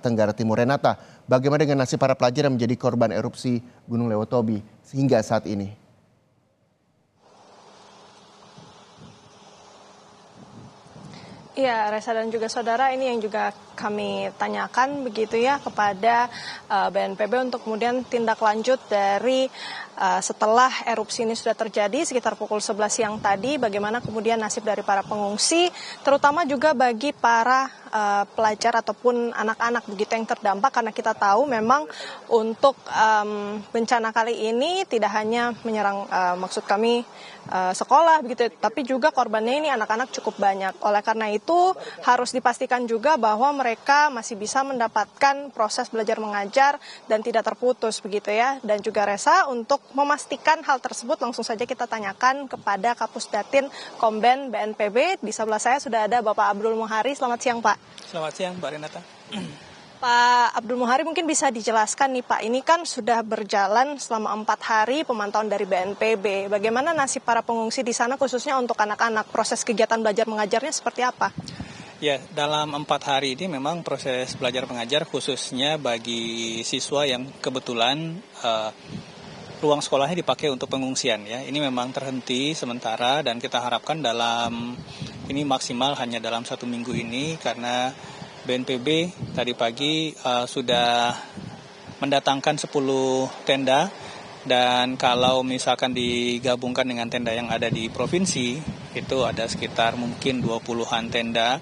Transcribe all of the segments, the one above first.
Tenggara Timur. Renata, bagaimana dengan nasib para pelajar yang menjadi korban erupsi Gunung Lewotobi hingga saat ini? Iya, Reza dan juga saudara, ini yang juga kami tanyakan begitu ya kepada BNPB untuk kemudian tindak lanjut dari setelah erupsi ini sudah terjadi sekitar pukul 11 siang tadi, bagaimana kemudian nasib dari para pengungsi, terutama juga bagi para pelajar ataupun anak-anak begitu yang terdampak, karena kita tahu memang untuk bencana kali ini tidak hanya menyerang maksud kami sekolah begitu, tapi juga korbannya ini anak-anak cukup banyak. Oleh karena itu harus dipastikan juga bahwa mereka masih bisa mendapatkan proses belajar mengajar dan tidak terputus begitu ya. Dan juga Reza, untuk memastikan hal tersebut langsung saja kita tanyakan kepada Kapusdatin Komben BNPB. Di sebelah saya sudah ada Bapak Abdul Muhari. Selamat siang Pak. Selamat siang Mbak Renata. Pak Abdul Muhari, mungkin bisa dijelaskan nih Pak, ini kan sudah berjalan selama 4 hari pemantauan dari BNPB. Bagaimana nasib para pengungsi di sana khususnya untuk anak-anak? Proses kegiatan belajar mengajarnya seperti apa? Ya, dalam 4 hari ini memang proses belajar mengajar khususnya bagi siswa yang kebetulan ruang sekolahnya dipakai untuk pengungsian ya. Ini memang terhenti sementara dan kita harapkan dalam ini maksimal hanya dalam 1 minggu ini, karena BNPB tadi pagi sudah mendatangkan 10 tenda, dan kalau misalkan digabungkan dengan tenda yang ada di provinsi itu ada sekitar mungkin 20-an tenda.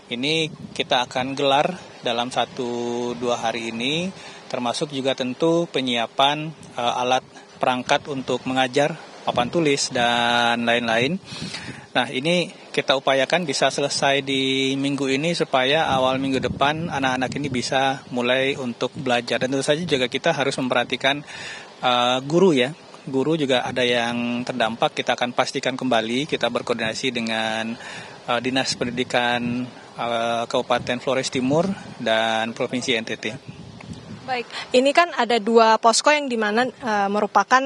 Ini kita akan gelar dalam 1-2 hari ini, termasuk juga tentu penyiapan alat perangkat untuk mengajar, papan tulis dan lain-lain. Nah, ini kita upayakan bisa selesai di minggu ini supaya awal minggu depan anak-anak ini bisa mulai untuk belajar. Dan tentu saja juga kita harus memperhatikan guru ya. Guru juga ada yang terdampak, kita akan pastikan kembali, kita berkoordinasi dengan Dinas Pendidikan Kabupaten Flores Timur dan Provinsi NTT. Baik, ini kan ada 2 posko yang dimana merupakan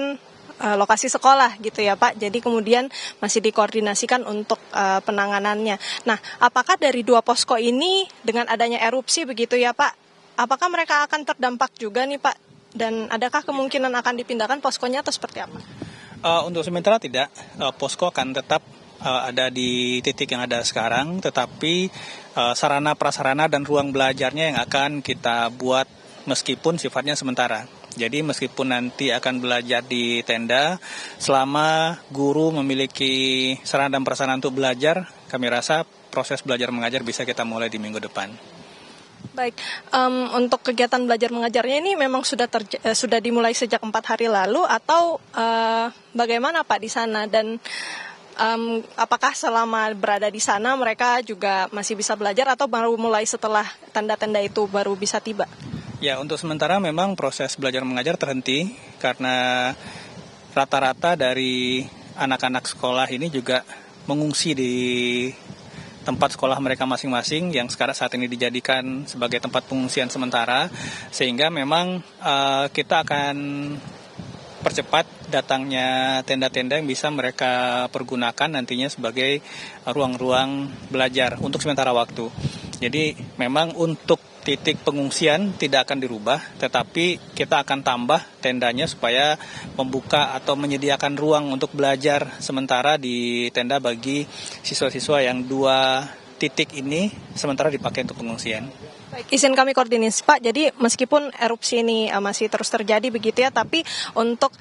lokasi sekolah gitu ya Pak. Jadi kemudian masih dikoordinasikan untuk penanganannya. Nah, apakah dari 2 posko ini dengan adanya erupsi begitu ya Pak, apakah mereka akan terdampak juga nih Pak? Dan adakah kemungkinan akan dipindahkan poskonya atau seperti apa? Untuk sementara tidak, posko akan tetap ada di titik yang ada sekarang, tetapi sarana prasarana dan ruang belajarnya yang akan kita buat meskipun sifatnya sementara. Jadi meskipun nanti akan belajar di tenda, selama guru memiliki sarana dan prasarana untuk belajar, kami rasa proses belajar mengajar bisa kita mulai di minggu depan. Baik, untuk kegiatan belajar mengajarnya ini memang sudah dimulai sejak 4 hari lalu atau bagaimana Pak di sana? Dan apakah selama berada di sana mereka juga masih bisa belajar atau baru mulai setelah tenda-tenda itu baru bisa tiba? Ya, untuk sementara memang proses belajar mengajar terhenti karena rata-rata dari anak-anak sekolah ini juga mengungsi di tempat sekolah mereka masing-masing yang sekarang saat ini dijadikan sebagai tempat pengungsian sementara, sehingga memang kita akan percepat datangnya tenda-tenda yang bisa mereka pergunakan nantinya sebagai ruang-ruang belajar untuk sementara waktu. Jadi memang untuk titik pengungsian tidak akan dirubah, tetapi kita akan tambah tendanya supaya membuka atau menyediakan ruang untuk belajar sementara di tenda bagi siswa-siswa yang 2 titik ini sementara dipakai untuk pengungsian. Baik, izin kami koordinasi Pak, jadi meskipun erupsi ini masih terus terjadi begitu ya, tapi untuk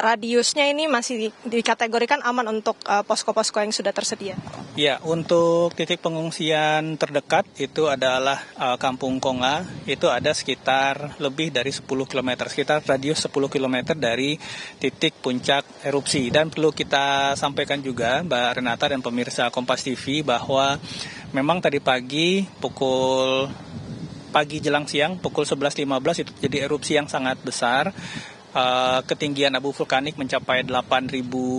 radiusnya ini masih dikategorikan aman untuk posko-posko yang sudah tersedia. Ya, untuk titik pengungsian terdekat itu adalah Kampung Konga, itu ada sekitar lebih dari 10 km, sekitar radius 10 km dari titik puncak erupsi. Dan perlu kita sampaikan juga Mbak Renata dan pemirsa Kompas TV bahwa memang tadi pagi jelang siang pukul 11.15 itu jadi erupsi yang sangat besar. Ketinggian abu vulkanik mencapai 8.000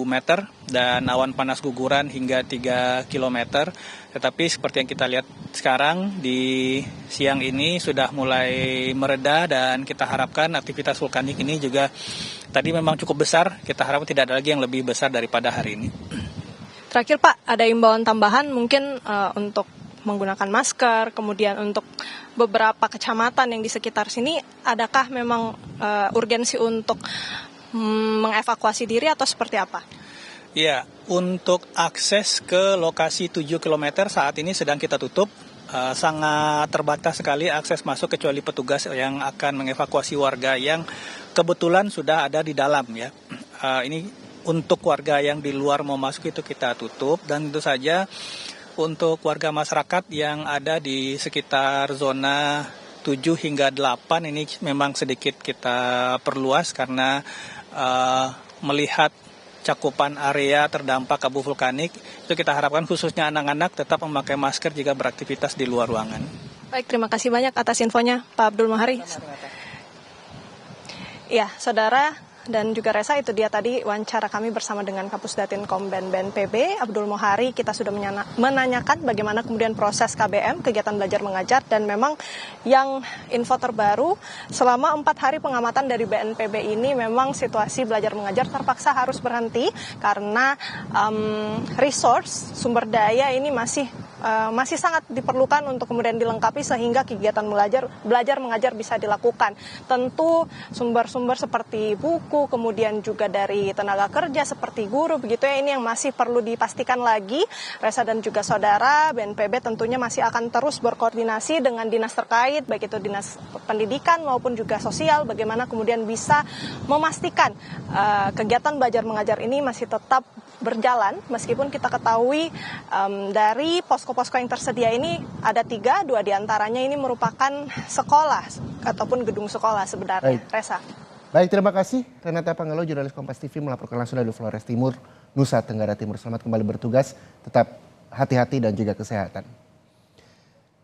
meter dan awan panas guguran hingga 3 km. Tetapi seperti yang kita lihat sekarang di siang ini sudah mulai mereda dan kita harapkan aktivitas vulkanik ini juga tadi memang cukup besar. Kita harap tidak ada lagi yang lebih besar daripada hari ini. Terakhir Pak, ada imbauan tambahan mungkin untuk menggunakan masker, kemudian untuk beberapa kecamatan yang di sekitar sini, adakah memang urgensi untuk mengevakuasi diri atau seperti apa? Ya, untuk akses ke lokasi 7 km saat ini sedang kita tutup. Sangat terbatas sekali akses masuk kecuali petugas yang akan mengevakuasi warga yang kebetulan sudah ada di dalam ya. Ini untuk warga yang di luar mau masuk itu kita tutup, dan tentu saja untuk warga masyarakat yang ada di sekitar zona 7 hingga 8 ini memang sedikit kita perluas karena melihat cakupan area terdampak abu vulkanik, itu kita harapkan khususnya anak-anak tetap memakai masker jika beraktivitas di luar ruangan. Baik, terima kasih banyak atas infonya Pak Abdul Mohari. Ya, saudara dan juga Resa, itu dia tadi wawancara kami bersama dengan Kapus Datinkom BNPB Abdul Mohari. Kita sudah menanyakan bagaimana kemudian proses KBM, kegiatan belajar mengajar, dan memang yang info terbaru selama 4 hari pengamatan dari BNPB ini memang situasi belajar mengajar terpaksa harus berhenti karena resource sumber daya ini masih sangat diperlukan untuk kemudian dilengkapi sehingga kegiatan belajar mengajar bisa dilakukan. Tentu sumber-sumber seperti buku, kemudian juga dari tenaga kerja seperti guru, begitu ya, ini yang masih perlu dipastikan lagi. Resa dan juga saudara, BNPB tentunya masih akan terus berkoordinasi dengan dinas terkait, baik itu dinas pendidikan maupun juga sosial, bagaimana kemudian bisa memastikan kegiatan belajar mengajar ini masih tetap berjalan, meskipun kita ketahui dari posko-posko yang tersedia ini ada 3, 2 diantaranya ini merupakan sekolah ataupun gedung sekolah sebenarnya. Resa. Baik, terima kasih Renata Pangelo, jurnalis Kompas TV melaporkan langsung dari Flores Timur, Nusa Tenggara Timur. Selamat kembali bertugas, tetap hati-hati dan juga kesehatan.